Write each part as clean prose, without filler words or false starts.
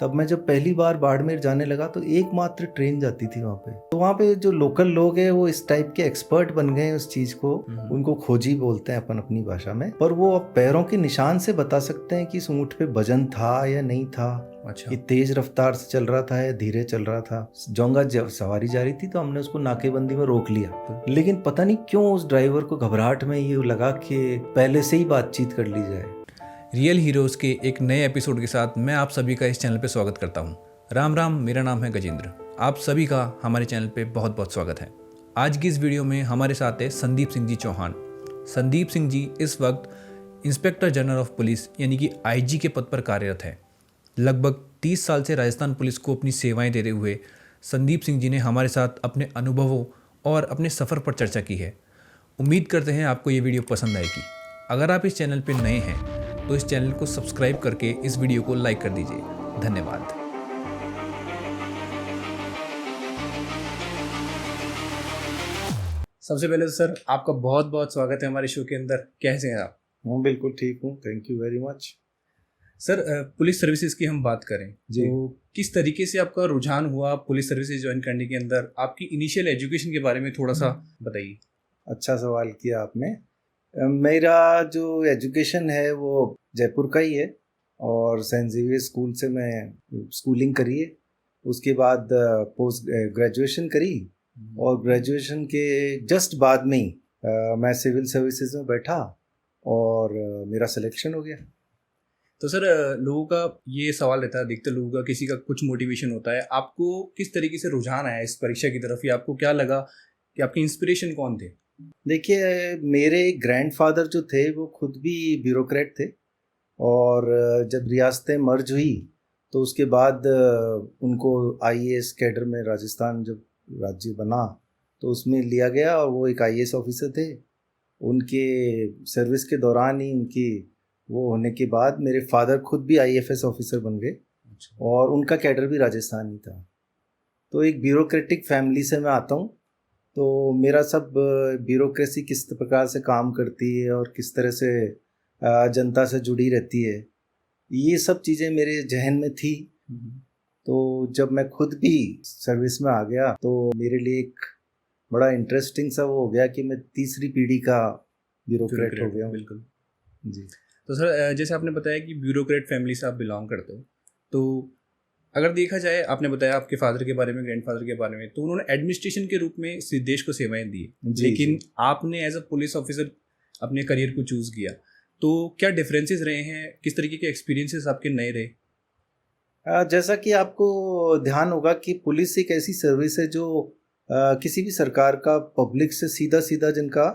तब मैं जब पहली बार बाड़मेर जाने लगा तो एकमात्र ट्रेन जाती थी वहाँ पे। तो वहाँ पे जो लोकल लोग हैं वो इस टाइप के एक्सपर्ट बन गए हैं उस चीज़ को, उनको खोजी बोलते हैं अपन अपनी भाषा में, पर वो अब पैरों के निशान से बता सकते हैं कि इस ऊँट पे वजन था या नहीं था। अच्छा। कि तेज रफ्तार से चल रहा था या धीरे चल रहा था। जोंगा सवारी जा रही थी तो हमने उसको नाकेबंदी में रोक लिया, लेकिन पता नहीं क्यों उस ड्राइवर को घबराहट में ये लगा कि पहले से ही बातचीत कर ली जाए। रियल हीरोज़ के एक नए एपिसोड के साथ मैं आप सभी का इस चैनल पे स्वागत करता हूँ। राम राम, मेरा नाम है गजेंद्र। आप सभी का हमारे चैनल पे बहुत बहुत स्वागत है। आज की इस वीडियो में हमारे साथ है संदीप सिंह जी चौहान। संदीप सिंह जी इस वक्त इंस्पेक्टर जनरल ऑफ पुलिस यानी कि आईजी के पद पर कार्यरत है। लगभग 30 साल से राजस्थान पुलिस को अपनी सेवाएं देते हुए संदीप सिंह जी ने हमारे साथ अपने अनुभवों और अपने सफ़र पर चर्चा की है। उम्मीद करते हैं आपको ये वीडियो पसंद आएगी। अगर आप इस चैनल पर नए हैं तो इस चैनल को सब्सक्राइब करके इस वीडियो को लाइक कर दीजिए। धन्यवाद। सबसे पहले तो सर आपका बहुत बहुत स्वागत है हमारे शो के अंदर। कैसे हैं आप? मैं बिल्कुल ठीक हूँ, thank you very much. Sir police services की हम बात करें जी। तो किस तरीके से आपका रुझान हुआ पुलिस सर्विसेज ज्वाइन करने के अंदर? आपकी इनिशियल एजुकेशन के बारे में थोड़ा सा बताइए। अच्छा सवाल किया आपने। मेरा जो एजुकेशन है वो जयपुर का ही है और सेंट जेवियर स्कूल से मैं स्कूलिंग करी है। उसके बाद पोस्ट ग्रेजुएशन करी और ग्रेजुएशन के जस्ट बाद में ही मैं सिविल सर्विसेज में बैठा और मेरा सिलेक्शन हो गया। तो सर लोगों का ये सवाल रहता है, देखते लोगों का किसी का कुछ मोटिवेशन होता है, आपको किस तरीके से रुझान आया इस परीक्षा की तरफ या आपको क्या लगा कि आपके इंस्पिरेशन कौन थे? देखिए, मेरे ग्रैंडफादर जो थे वो खुद भी ब्यूरोक्रेट थे और जब रियासतें मर्ज हुई तो उसके बाद उनको आईएएस कैडर में राजस्थान जब राज्य बना तो उसमें लिया गया और वो एक आईएएस ऑफिसर थे। उनके सर्विस के दौरान ही उनकी वो होने के बाद मेरे फादर खुद भी आईएफएस ऑफिसर बन गए और उनका कैडर भी राजस्थान ही था। तो एक ब्यूरोक्रेटिक फैमिली से मैं आता हूँ, तो मेरा सब ब्यूरोक्रेसी किस प्रकार से काम करती है और किस तरह से जनता से जुड़ी रहती है, ये सब चीज़ें मेरे जहन में थी। तो जब मैं खुद भी सर्विस में आ गया तो मेरे लिए एक बड़ा इंटरेस्टिंग सा वो हो गया कि मैं तीसरी पीढ़ी का ब्यूरोक्रेट हो गया। बिल्कुल जी। तो सर जैसे आपने बताया कि ब्यूरोक्रेट फैमिली से आप बिलोंग करते हो, तो अगर देखा जाए, आपने बताया आपके फादर के बारे में, ग्रैंडफादर के बारे में, तो उन्होंने एडमिनिस्ट्रेशन के रूप में इस देश को सेवाएं दी, लेकिन आपने एज अ पुलिस ऑफिसर अपने करियर को चूज किया। तो क्या डिफरेंसेस रहे हैं, किस तरीके के एक्सपीरियंसेस आपके नए रहे? जैसा कि आपको ध्यान होगा कि पुलिस एक ऐसी सर्विस है जो किसी भी सरकार का पब्लिक से सीधा सीधा जिनका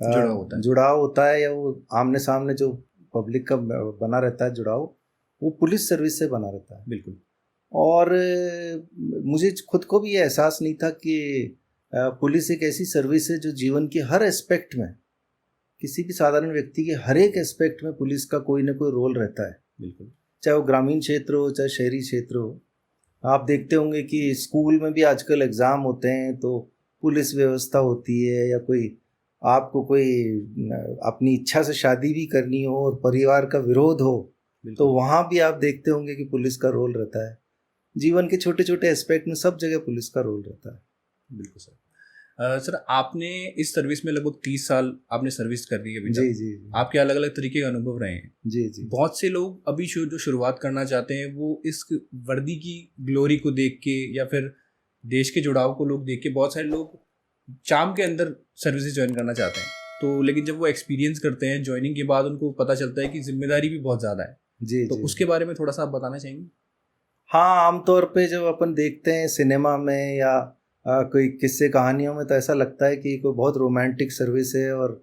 जुड़ाव होता है या वो आमने सामने जो पब्लिक का बना रहता है जुड़ाव, वो पुलिस सर्विस से बना रहता है। बिल्कुल। और मुझे खुद को भी ये एहसास नहीं था कि पुलिस एक ऐसी सर्विस है जो जीवन के हर एस्पेक्ट में, किसी भी साधारण व्यक्ति के हर एक एस्पेक्ट में पुलिस का कोई ना कोई रोल रहता है। बिल्कुल। चाहे वो ग्रामीण क्षेत्र हो चाहे शहरी क्षेत्र हो। आप देखते होंगे कि स्कूल में भी आजकल एग्ज़ाम होते हैं तो पुलिस व्यवस्था होती है, या कोई आपको कोई अपनी इच्छा से शादी भी करनी हो और परिवार का विरोध हो तो वहाँ भी आप देखते होंगे कि पुलिस का रोल रहता है। जीवन के छोटे छोटे एस्पेक्ट में सब जगह पुलिस का रोल रहता है। बिल्कुल सर। सर आपने इस सर्विस में लगभग 30 साल आपने सर्विस कर दी है अभी तक। जी जी। आपके अलग अलग तरीके के अनुभव रहे हैं। जी जी। बहुत से लोग अभी जो शुरुआत करना चाहते हैं वो इस वर्दी की ग्लोरी को देख के या फिर देश के जुड़ाव को लोग देख के, बहुत सारे लोग चाम के अंदर सर्विसेज ज्वाइन करना चाहते हैं, तो लेकिन जब वो एक्सपीरियंस करते हैं ज्वाइनिंग के बाद उनको पता चलता है कि जिम्मेदारी भी बहुत ज़्यादा है। जी। तो उसके बारे में थोड़ा सा आप बताना चाहेंगे? हाँ, आमतौर पे जब अपन देखते हैं सिनेमा में या कोई किस्से कहानियों में तो ऐसा लगता है कि कोई बहुत रोमांटिक सर्विस है और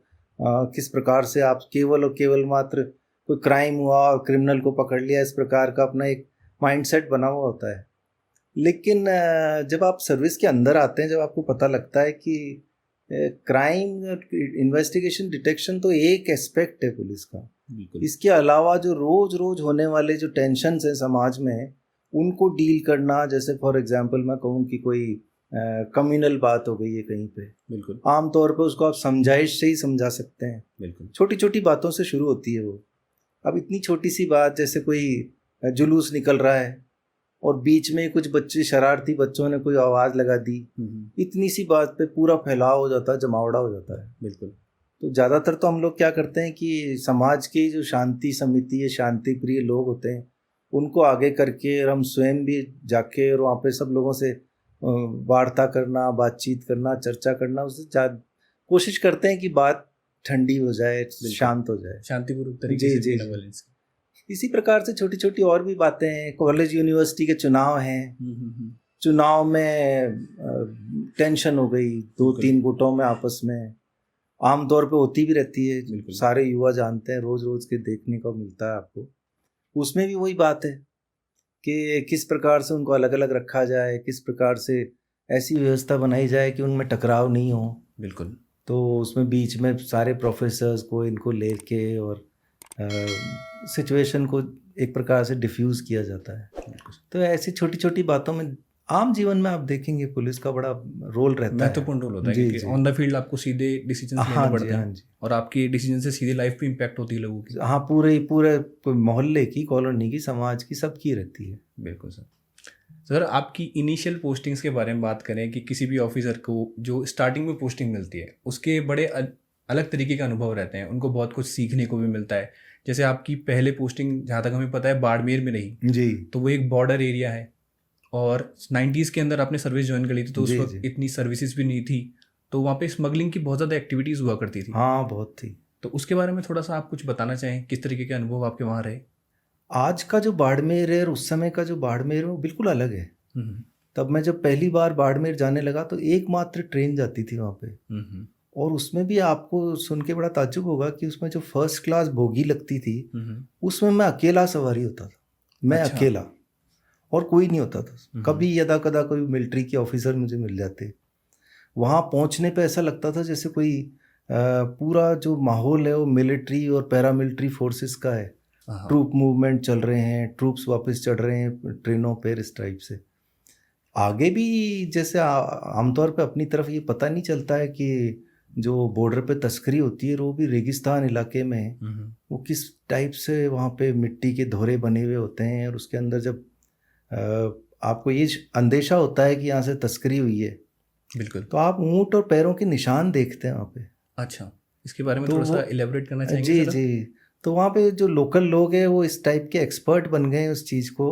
किस प्रकार से आप केवल और केवल मात्र कोई क्राइम हुआ और क्रिमिनल को पकड़ लिया, इस प्रकार का अपना एक माइंडसेट बना हुआ होता है। लेकिन जब आप सर्विस के अंदर आते हैं, जब आपको पता लगता है कि क्राइम इन्वेस्टिगेशन डिटेक्शन तो एक एस्पेक्ट है पुलिस का, इसके अलावा जो रोज रोज होने वाले जो टेंशन्स हैं समाज में उनको डील करना, जैसे फॉर एग्जांपल मैं कहूँ कि कोई कम्युनल बात हो गई है कहीं पे, बिल्कुल आमतौर पे उसको आप समझाइश से ही समझा सकते हैं। बिल्कुल। छोटी छोटी बातों से शुरू होती है वो। अब इतनी छोटी सी बात जैसे कोई जुलूस निकल रहा है और बीच में कुछ बच्चे शरारती बच्चों ने कोई आवाज़ लगा दी, इतनी सी बात पे पूरा फैलाव हो जाता है, जमावड़ा हो जाता है। बिल्कुल। तो ज़्यादातर तो हम लोग क्या करते हैं कि समाज की जो शांति समिति है, शांति प्रिय लोग होते हैं, उनको आगे करके और हम स्वयं भी जाके और वहाँ पे सब लोगों से वार्ता करना, बातचीत करना, चर्चा करना, उससे कोशिश करते हैं कि बात ठंडी हो जाए, शांत हो जाए, शांतिपूर्वक तरीके से। जी। इसी प्रकार से छोटी छोटी और भी बातें हैं। कॉलेज यूनिवर्सिटी के चुनाव हैं, चुनाव में टेंशन हो गई 2-3 गुटों में आपस में, आमतौर पे होती भी रहती है, सारे युवा जानते हैं, रोज रोज के देखने को मिलता है आपको। उसमें भी वही बात है कि किस प्रकार से उनको अलग अलग रखा जाए, किस प्रकार से ऐसी व्यवस्था बनाई जाए कि उनमें टकराव नहीं हो। बिल्कुल। तो उसमें बीच में सारे प्रोफेसर्स को इनको लेके और सिचुएशन को एक प्रकार से डिफ्यूज़ किया जाता है। तो ऐसी छोटी छोटी बातों में आम जीवन में आप देखेंगे पुलिस का बड़ा रोल रहता है, महत्वपूर्ण रोल होता है, क्योंकि ऑन द फील्ड आपको सीधे डिसीजंस लेने पड़ते हैं और आपकी डिसीजन से सीधे लाइफ पे इम्पैक्ट होती है लोगों की। हाँ, पूरे मोहल्ले की, कॉलोनी की, समाज की, सबकी रहती है। बिल्कुल सर, आपकी इनिशियल पोस्टिंग्स के बारे में बात करें कि किसी भी ऑफिसर को जो स्टार्टिंग में पोस्टिंग मिलती है उसके बड़े अलग तरीके के अनुभव रहते हैं, उनको बहुत कुछ सीखने को भी मिलता है। जैसे आपकी पहले पोस्टिंग जहाँ तक हमें पता है बाड़मेर में रही जी, तो वो एक बॉर्डर एरिया है और 90s के अंदर आपने सर्विस ज्वाइन कर ली थी, तो उस वक्त इतनी सर्विसेज भी नहीं थी, तो वहाँ पे स्मगलिंग की बहुत ज़्यादा एक्टिविटीज़ हुआ करती थी। हाँ, बहुत थी। तो उसके बारे में थोड़ा सा आप कुछ बताना चाहें, किस तरीके के अनुभव आपके वहाँ रहे? आज का जो बाड़मेर है और उस समय का जो बाड़मेर है वो बिल्कुल अलग है। तब मैं जब पहली बार बाड़मेर जाने लगा तो एकमात्र ट्रेन जाती थी वहाँ पे, और उसमें भी आपको सुन के बड़ा ताज्जुब होगा कि उसमें जो फर्स्ट क्लास बोगी लगती थी उसमें मैं अकेला सवारी होता था। मैं अकेला, और कोई नहीं होता था। कभी यदा कदा कोई मिलिट्री के ऑफिसर मुझे मिल जाते। वहाँ पहुँचने पे ऐसा लगता था जैसे कोई पूरा जो माहौल है वो मिलिट्री और पैरामिलिट्री फोर्सेस का है। ट्रूप मूवमेंट चल रहे हैं, ट्रूप्स वापस चढ़ रहे हैं ट्रेनों पर, इस टाइप से। आगे भी जैसे आमतौर पे अपनी तरफ ये पता नहीं चलता है कि जो बॉर्डर पे तस्करी होती है वो भी रेगिस्तान इलाके में है, वो किस टाइप से वहाँ पे मिट्टी के धोरे बने हुए होते हैं, और उसके अंदर जब आपको ये अंदेशा होता है कि यहाँ से तस्करी हुई है, बिल्कुल, तो आप ऊँट और पैरों के निशान देखते हैं वहाँ पे। अच्छा, इसके बारे में थोड़ा सा इलेबोरेट करना चाहेंगे? जी जी, तो वहाँ पे जो लोकल लोग हैं वो इस टाइप के एक्सपर्ट बन गए हैं उस चीज़ को,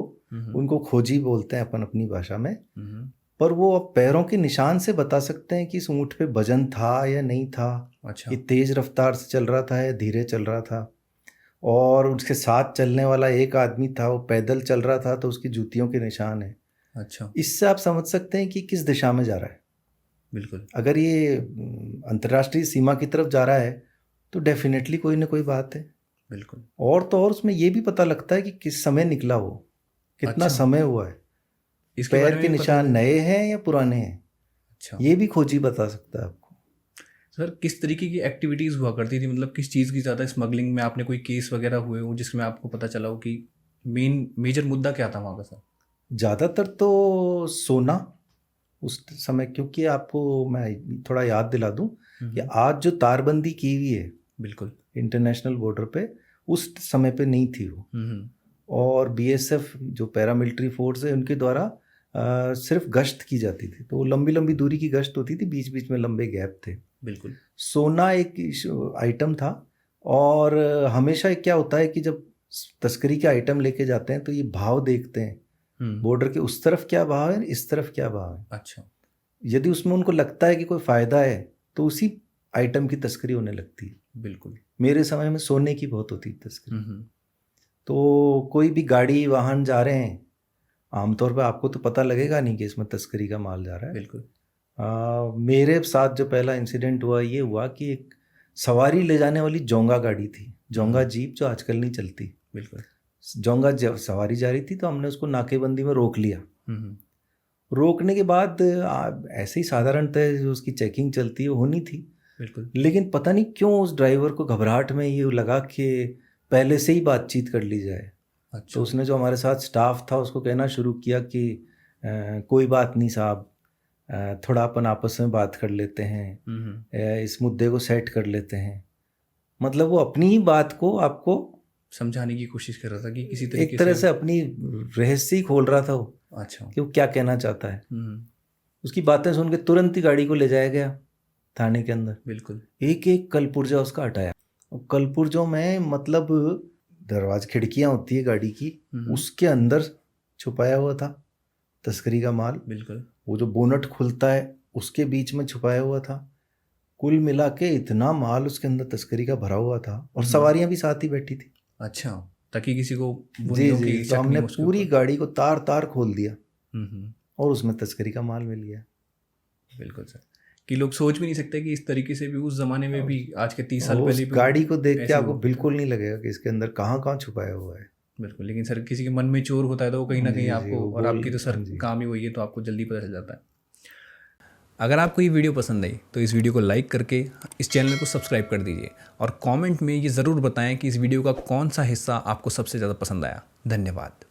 उनको खोजी बोलते हैं अपन अपनी भाषा में, पर वो अब पैरों के निशान से बता सकते हैं कि इस ऊँट पे वजन था या नहीं था। अच्छा, ये तेज़ रफ्तार से चल रहा था या धीरे चल रहा था, और उसके साथ चलने वाला एक आदमी था वो पैदल चल रहा था तो उसकी जूतियों के निशान है। अच्छा, इससे आप समझ सकते हैं कि किस दिशा में जा रहा है। बिल्कुल, अगर ये अंतर्राष्ट्रीय सीमा की तरफ जा रहा है तो डेफिनेटली कोई ना कोई बात है। बिल्कुल, और तो और उसमें ये भी पता लगता है कि किस समय निकला वो, कितना समय हुआ है, इसके पैर के निशान नए हैं या पुराने हैं। अच्छा, ये भी खोजी बता सकता है आपको। सर, किस तरीके की एक्टिविटीज़ हुआ करती थी, मतलब किस चीज़ की ज़्यादा स्मगलिंग में आपने कोई केस वगैरह हुए हो जिसमें आपको पता चला हो कि मेजर मुद्दा क्या था वहाँ का? सर, ज़्यादातर तो सोना उस समय, क्योंकि आपको मैं थोड़ा याद दिला दूं कि आज जो तारबंदी की हुई है बिल्कुल इंटरनेशनल बॉर्डर पे, उस समय पे नहीं थी वो। और बीएसएफ जो पैरामिलिट्री फोर्स है उनके द्वारा सिर्फ गश्त की जाती थी, तो लंबी लंबी दूरी की गश्त होती थी, बीच बीच में लंबे गैप थे। बिल्कुल, सोना एक आइटम था, और हमेशा क्या होता है कि जब तस्करी के आइटम लेके जाते हैं तो ये भाव देखते हैं, बॉर्डर के उस तरफ क्या भाव है, इस तरफ क्या भाव है। अच्छा, यदि उसमें उनको लगता है कि कोई फ़ायदा है तो उसी आइटम की तस्करी होने लगती है। बिल्कुल, मेरे समय में सोने की बहुत होती तस्करी। तो कोई भी गाड़ी वाहन जा रहे हैं, आमतौर पर आपको तो पता लगेगा नहीं कि इसमें तस्करी का माल जा रहा है। बिल्कुल, मेरे साथ जो पहला इंसिडेंट हुआ ये हुआ कि एक सवारी ले जाने वाली जोंगा गाड़ी थी, जोंगा जीप जो आजकल नहीं चलती। बिल्कुल, जोंगा सवारी जा रही थी, तो हमने उसको नाकेबंदी में रोक लिया। रोकने के बाद ऐसे ही साधारणतः जो उसकी चेकिंग चलती है वो होनी थी। बिल्कुल, लेकिन पता नहीं क्यों उस ड्राइवर को घबराहट में ये लगा कि पहले से ही बातचीत कर ली जाए। अच्छा, तो उसने जो हमारे साथ स्टाफ था उसको कहना शुरू किया कि कोई बात नहीं साहब, थोड़ा अपन आपस में बात कर लेते हैं, इस मुद्दे को सेट कर लेते हैं। मतलब वो अपनी ही बात को आपको समझाने की कोशिश कर रहा था कि किसी तरीके एक तरह से अपनी रहस्य ही खोल रहा था वो। अच्छा। कि वो क्या कहना चाहता है। हम्म, उसकी बातें सुन के तुरंत ही गाड़ी को ले जाया गया थाने के अंदर। बिल्कुल। एक एक कलपुर्जा उसका हटाया। और कलपुर्जों में मतलब दरवाजा खिड़कियां होती है गाड़ी की, उसके अंदर छुपाया हुआ था तस्करी का माल। बिल्कुल। वो जो बोनट खुलता है उसके बीच में छुपाया हुआ था। कुल मिला के इतना माल उसके अंदर तस्करी का भरा हुआ था, और सवारियां भी साथ ही बैठी थी। अच्छा, ताकि किसी को वो जी नहीं हो जी, कि तो शक नहीं हमने हो उसके पूरी ऊपर। गाड़ी को तार तार खोल दिया हम्म, और उसमें तस्करी का माल मिल गया। बिल्कुल सर। कि लोग सोच भी नहीं सकते कि इस तरीके से भी उस जमाने में भी, आज के 30 साल और पहले उस भी गाड़ी को देख के ऐसे आपको हुआ। बिल्कुल नहीं लगेगा कि इसके अंदर कहाँ कहाँ छुपाया हुआ है। बिल्कुल, लेकिन सर किसी के मन में चोर होता है तो वो कहीं ना जी कहीं जी, आपको, वो और आपकी तो सर हाँ जी। काम ही वही है, तो आपको जल्दी पता चल जाता है। अगर आपको ये वीडियो पसंद आई तो इस वीडियो को लाइक करके इस चैनल को सब्सक्राइब कर दीजिए, और कमेंट में ये ज़रूर बताएं कि इस वीडियो का कौन सा हिस्सा आपको सबसे ज़्यादा पसंद आया। धन्यवाद।